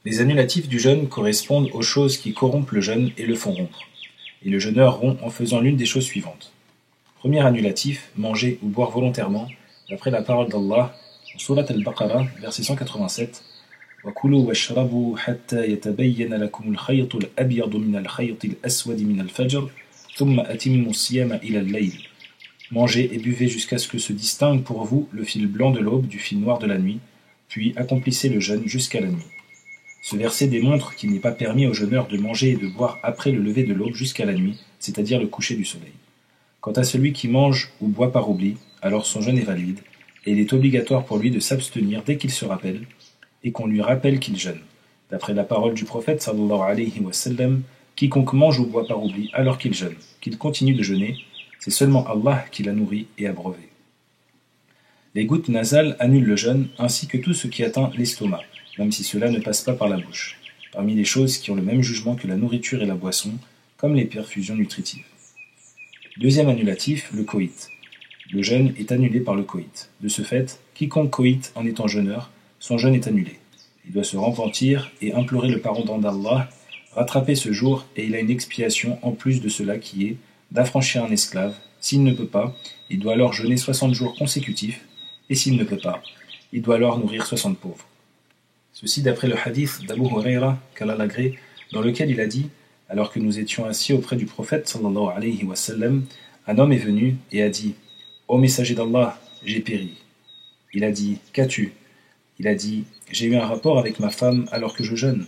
Les annulatifs du jeûne correspondent aux choses qui corrompent le jeûne et le font rompre. Et le jeûneur rompt en faisant l'une des choses suivantes. Premier annulatif, manger ou boire volontairement, d'après la parole d'Allah, en Surat al-Baqarah, verset 187, وَكُلُوا وَاشْرَبُوا حَتَّى يَتَبَيَّنَ لَكُمُ الْخَيْطُ الْأَبْيَضُ مِنَ الْخَيْطِ الْأَسْوَدِ مِنَ الْفَجْرِ ثُمَّ أَتِمُّوا الصِّيَامَ إِلَى اللَّيْلِ. Mangez et buvez jusqu'à ce que se distingue pour vous le fil blanc de l'aube du fil noir de la nuit, puis accomplissez le jeûne jusqu'à la nuit. Ce verset démontre qu'il n'est pas permis aux jeûneurs de manger et de boire après le lever de l'aube jusqu'à la nuit, c'est-à-dire le coucher du soleil. Quant à celui qui mange ou boit par oubli, alors son jeûne est valide, et il est obligatoire pour lui de s'abstenir dès qu'il se rappelle, et qu'on lui rappelle qu'il jeûne. D'après la parole du prophète sallallahu alayhi wa sallam, quiconque mange ou boit par oubli alors qu'il jeûne, qu'il continue de jeûner, c'est seulement Allah qui l'a nourri et abreuvé. Les gouttes nasales annulent le jeûne, ainsi que tout ce qui atteint l'estomac, même si cela ne passe pas par la bouche, parmi les choses qui ont le même jugement que la nourriture et la boisson, comme les perfusions nutritives. Deuxième annulatif, le coït. Le jeûne est annulé par le coït. De ce fait, quiconque coït en étant jeûneur, son jeûne est annulé. Il doit se repentir et implorer le pardon d'Allah, rattraper ce jour, et il a une expiation en plus de cela qui est d'affranchir un esclave. S'il ne peut pas, il doit alors jeûner 60 jours consécutifs, et s'il ne peut pas, il doit alors nourrir 60 pauvres. Ceci d'après le hadith d'Abu Huraira, qu'Allah l'agrée, dans lequel il a dit, alors que nous étions assis auprès du prophète sallallahu alayhi wa sallam, un homme est venu et a dit « Ô messager d'Allah, j'ai péri ». Il a dit « Qu'as-tu » Il a dit « J'ai eu un rapport avec ma femme alors que je jeûne ».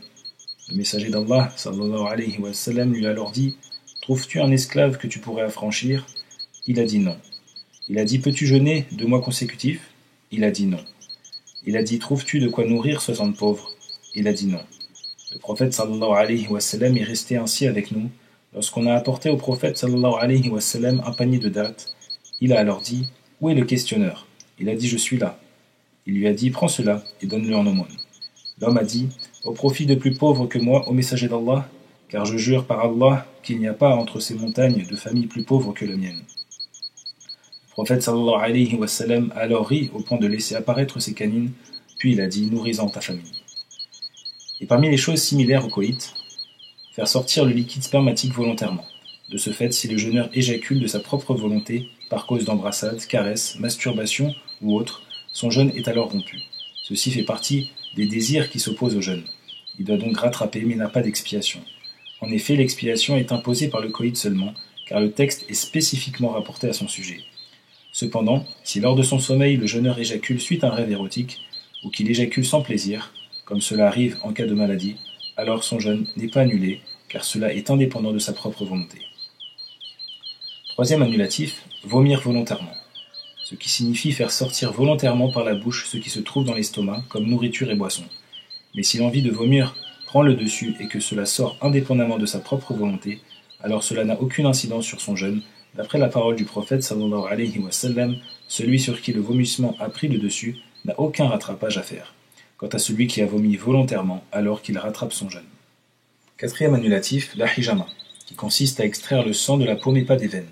Le messager d'Allah sallallahu alayhi wa sallam lui a alors dit « Trouves-tu un esclave que tu pourrais affranchir » Il a dit non. Il a dit « Peux-tu jeûner 2 mois consécutifs » Il a dit non. Il a dit « Trouves-tu de quoi nourrir 60 pauvres » Il a dit non. Le prophète sallallahu alayhi wa sallam est resté ainsi avec nous. Lorsqu'on a apporté au prophète sallallahu alayhi wa sallam un panier de dattes, il a alors dit « Où est le questionneur » Il a dit « Je suis là ». Il lui a dit « Prends cela et donne-le en aumône ». L'homme a dit « Au profit de plus pauvres que moi, ô messager d'Allah, car je jure par Allah qu'il n'y a pas entre ces montagnes de familles plus pauvres que la mienne. » Le prophète sallallahu alayhi wa sallam a alors ri au point de laisser apparaître ses canines, puis il a dit « Nourris-en ta famille ». Et parmi les choses similaires au coït, faire sortir le liquide spermatique volontairement. De ce fait, si le jeûneur éjacule de sa propre volonté, par cause d'embrassade, caresse, masturbation ou autre, son jeûne est alors rompu. Ceci fait partie des désirs qui s'opposent au jeûne. Il doit donc rattraper mais n'a pas d'expiation. En effet, l'expiation est imposée par le coït seulement, car le texte est spécifiquement rapporté à son sujet. Cependant, si lors de son sommeil le jeûneur éjacule suite à un rêve érotique, ou qu'il éjacule sans plaisir, comme cela arrive en cas de maladie, alors son jeûne n'est pas annulé, car cela est indépendant de sa propre volonté. Troisième annulatif, vomir volontairement. Ce qui signifie faire sortir volontairement par la bouche ce qui se trouve dans l'estomac, comme nourriture et boisson. Mais si l'envie de vomir prend le dessus et que cela sort indépendamment de sa propre volonté, alors cela n'a aucune incidence sur son jeûne. D'après la parole du prophète sallallahu alayhi wa sallam, celui sur qui le vomissement a pris le dessus n'a aucun rattrapage à faire. Quant à celui qui a vomi volontairement, alors qu'il rattrape son jeûne. Quatrième annulatif, la hijama, qui consiste à extraire le sang de la paume et pas des veines.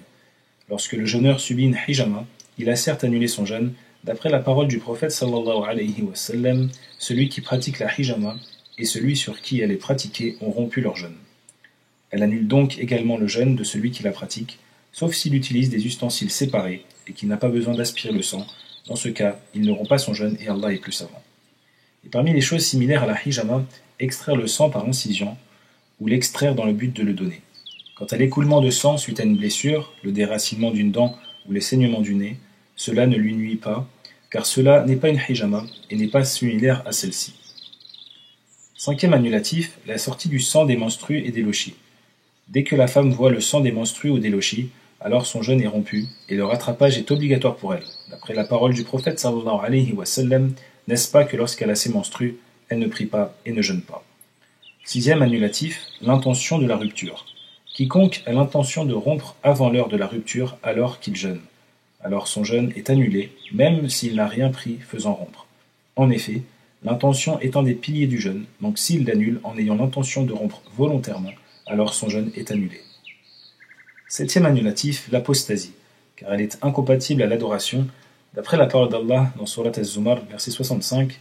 Lorsque le jeûneur subit une hijama, il a certes annulé son jeûne. D'après la parole du prophète sallallahu alayhi wa sallam, celui qui pratique la hijama et celui sur qui elle est pratiquée ont rompu leur jeûne. Elle annule donc également le jeûne de celui qui la pratique, sauf s'il utilise des ustensiles séparés et qu'il n'a pas besoin d'aspirer le sang. Dans ce cas, il ne rompt pas son jeûne et Allah est plus savant. Et parmi les choses similaires à la hijama, extraire le sang par incision ou l'extraire dans le but de le donner. Quant à l'écoulement de sang suite à une blessure, le déracinement d'une dent ou les saignements du nez, cela ne lui nuit pas, car cela n'est pas une hijama et n'est pas similaire à celle-ci. Cinquième annulatif, la sortie du sang des menstrues et des lochis. Dès que la femme voit le sang des menstrues ou des lochis, alors son jeûne est rompu et le rattrapage est obligatoire pour elle. D'après la parole du prophète sallallahu alayhi wa sallam, n'est-ce pas que lorsqu'elle a ses menstrues, elle ne prie pas et ne jeûne pas. Sixième annulatif, l'intention de la rupture. Quiconque a l'intention de rompre avant l'heure de la rupture alors qu'il jeûne. Alors son jeûne est annulé, même s'il n'a rien pris faisant rompre. En effet, l'intention est un des piliers du jeûne, donc s'il l'annule en ayant l'intention de rompre volontairement, alors son jeûne est annulé. Septième annulatif, l'apostasie, car elle est incompatible à l'adoration. D'après la parole d'Allah dans Surat Az-Zumar, verset 65,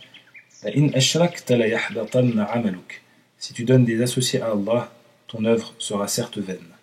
لئن أشركت ليحبطن عملك. Si tu donnes des associés à Allah, ton œuvre sera certes vaine.